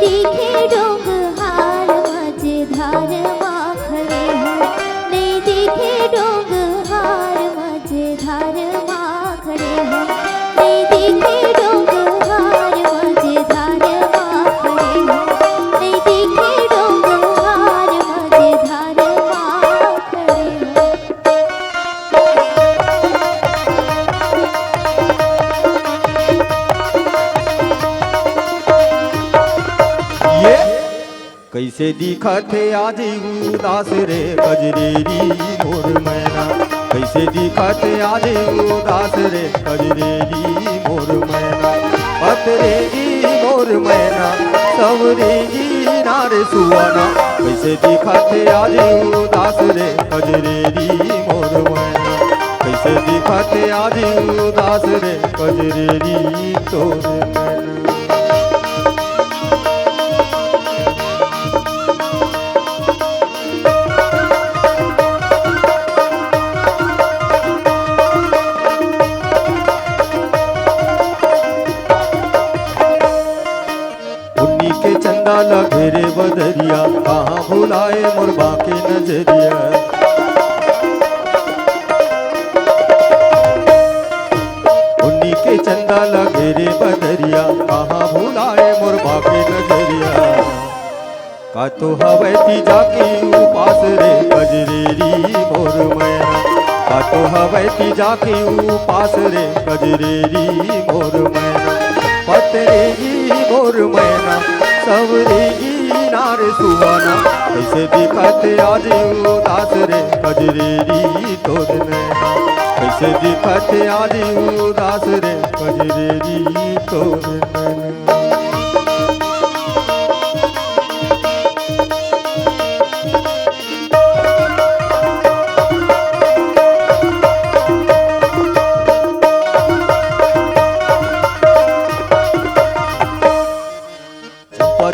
दिखे डोंगहार मझधार माँ खड़े हो, नहीं दिखे डोंगहार मझधार माँ खड़े हो, नहीं दिखे डोंगहार मझधार माँ खड़े हो, नहीं दिखे डोंगहार मझधार माँ खड़े हो। ये कैसे दिखा थे आज उदास रे कजरेरी मोर मैना, कैसे दिखा थे आज उदास रे कजरेरी मोर मैना, पतरेगी मोर मैना सवरेगी नारे सुहाना, कैसे दिखा थे आज उदास रे कजरेरी मोर मैना, कैसे दिखा थे आज उदास रे कजरेरी तोर मैना। के चंदा घेरे बदरिया, कहाँ भुलाए मोर बाके नजरिया, उन्हीं के चंदा घेरे बदरिया, कहाँ भुलाए मोर बाके नजरिया, का तो हवे तीजा की उपास रे कजरेरी मोर मैना, का तो हवे तीजा की उपास रे कजरेरी मोर मैना, पतरेगी मोर मैना सवरेगी नार सुहाना, कैसे दिखते आज उदास रे कजरेरी तोर नैना, कैसे दिखते आज उदास रे कजरेरी तोर नैना।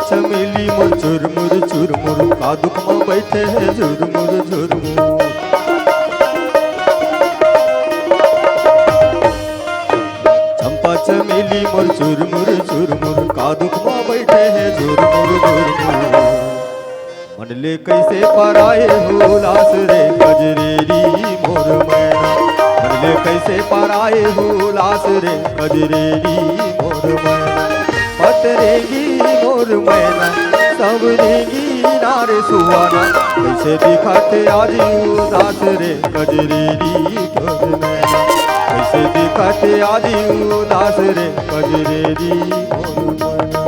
चमेली मोर चुरमुर का दुख में बैठे हैं झुरमुर झुरमुर, चंपा चमेली मोर चुरमुर का दुख में बैठे हैं झुरमुर झुरमुर, मन ले कैसे पराए हो लास रे कजरेरी मोर मैना, मन ले कैसे पराए हो लास रे कजरेरी मोर मैना, पतरेगी मोर मैना सवरेगी नारे सुहाना, कैसे दिखाते आज उदास रे कजरेरी तोर नैना, कैसे दिखाते आज उदास रे कजरेरी मोर मैना।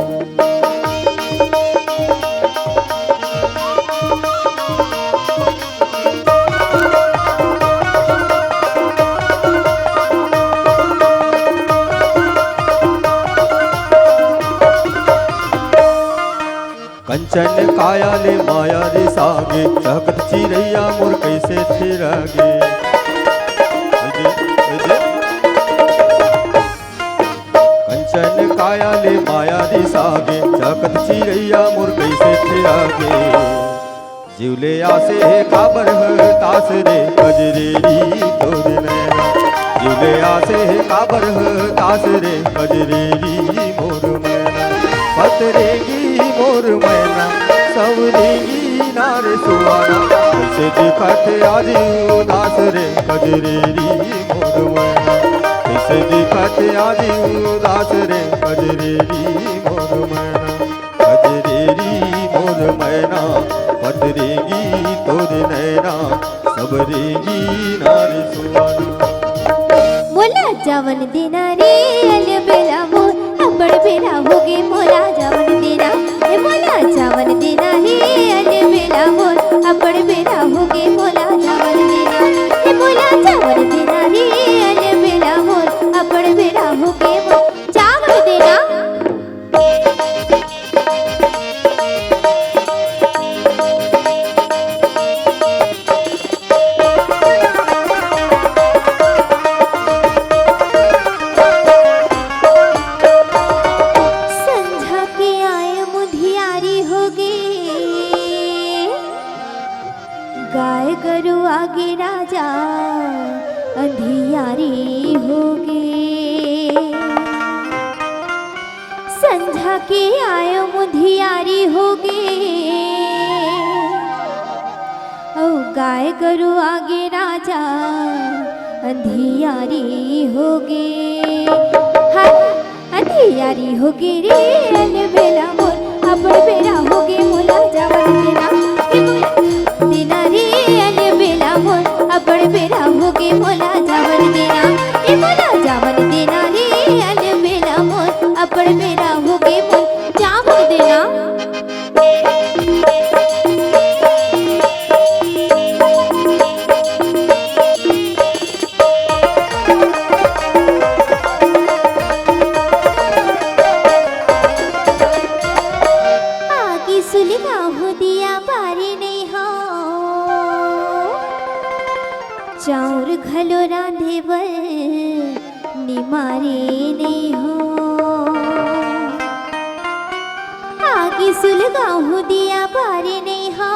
कंचन काया ले माया रे सागे, चहकत चिरैया मोर कैसे थिरागे, कंचन काया ले माया रे सागे, चहकत चिरैया मोर कैसे थिरागे, जीवले आसे है काबर है तास रे कजरेरी तोर नैना, जीवले आसे है काबर है तास रे कजरेरी मोर मैना, पतरेगी मोर मैना सवरेगी नार सुहाना, कैसे दिखते आज उदास रे कजरेरी मोर मैना, कैसे दिखते आज उदास रे कजरेरी मोर मैना, कजरेरी मोर मैना पतरेगी तोर नैना सवरेगी नार सुहाना। मोला जावन देना रे अल बेला मोर अबड़ बेला होगे, मोला जावन देना हे मोला जावन देना हे अल बेला मोर अबड़ बेला होगे, मोला जावन देना हे मोला जावन देना हे अल बेला मोर अबड़ बेला होगे, जावन देना। गाय गरु आगे राजा अंधियारी होगे, संझा के आयो मुधियारी होगे ओ गाय गरु आगे राजा अंधियारी होगे हाय अंधियारी होगे रे अलबेला मोर अपन बेरा होगे मोला जावन देना देना रे अलबेला मोर अपन बेरा होगे मोला जावन देना ए मोला जावन देना रे अलबेला मोर अपन बेरा होगे मोल जावन देना चाउर घलो रांधे बर निमारे नहीं हो आगे सुलगाऊं दिया बारे नहीं हो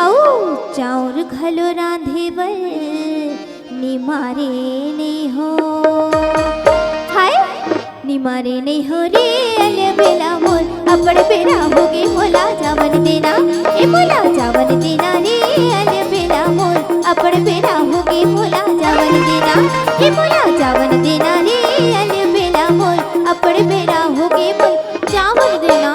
औ चाउर घलो रांधे बर निमारे नहीं हो हाय निमारे नहीं हो रे अलबेला मोर अपड़ बेरा होगे मोला जावन देना ए मोला जावन देना रे अलबेला मोर अपड़ बेरा होगे मोला जावन देना ए मोला जावन देना रे अलबेला मोर अपड़ बेरा होगे मोल जावन देना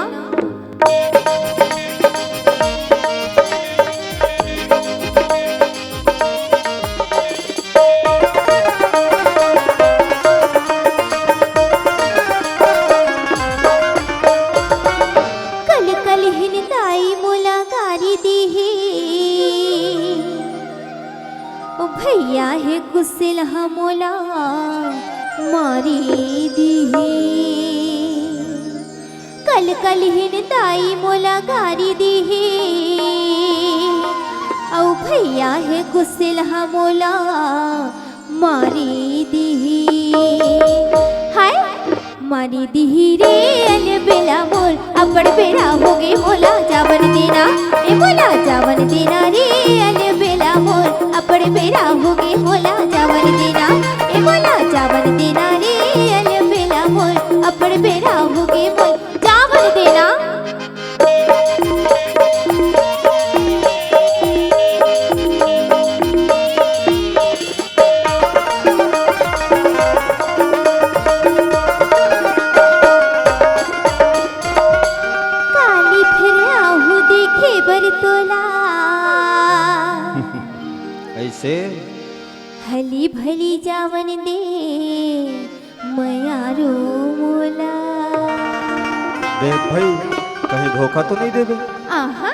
भैया है गुस्सिल हमोला मारी दी कल कल हिन दाई मोला गारी दी औ भैया है गुस्सिल हमोला मारी दी हाय मारी दी रे अलबेला मोर अपड़ बेरा होगे मोला जावन देना ए मोला जावन देना रे अलबेला मोर अपड़ बेरा होगे मोला जावन देना ए मोला जावन देना रे अलबेला मोर अपड़ बेरा होगे मोल जावन देना ऐसे हली भली जावन दे मयारो मोला देख भाई कहीं धोखा तो नहीं देबे आहा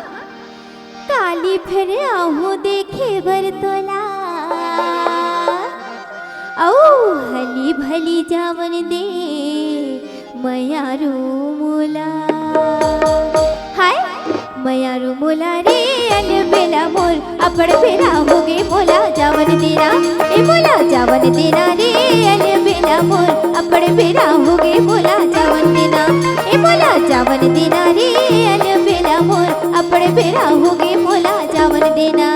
काली फिर आहू देखे बर तोला औ हली भली जावन दे मयारो मोला हाय मयारो मोला रे अलबेला मोर अपड़ बेरा होगे मोला जावन देना ए मोला जावन देना रे अलबेला मोर अपड़ बेरा होगे मोला जावन देना ए मोला जावन देना रे अलबेला मोर अपड़ बेरा होगे मोला जावन देना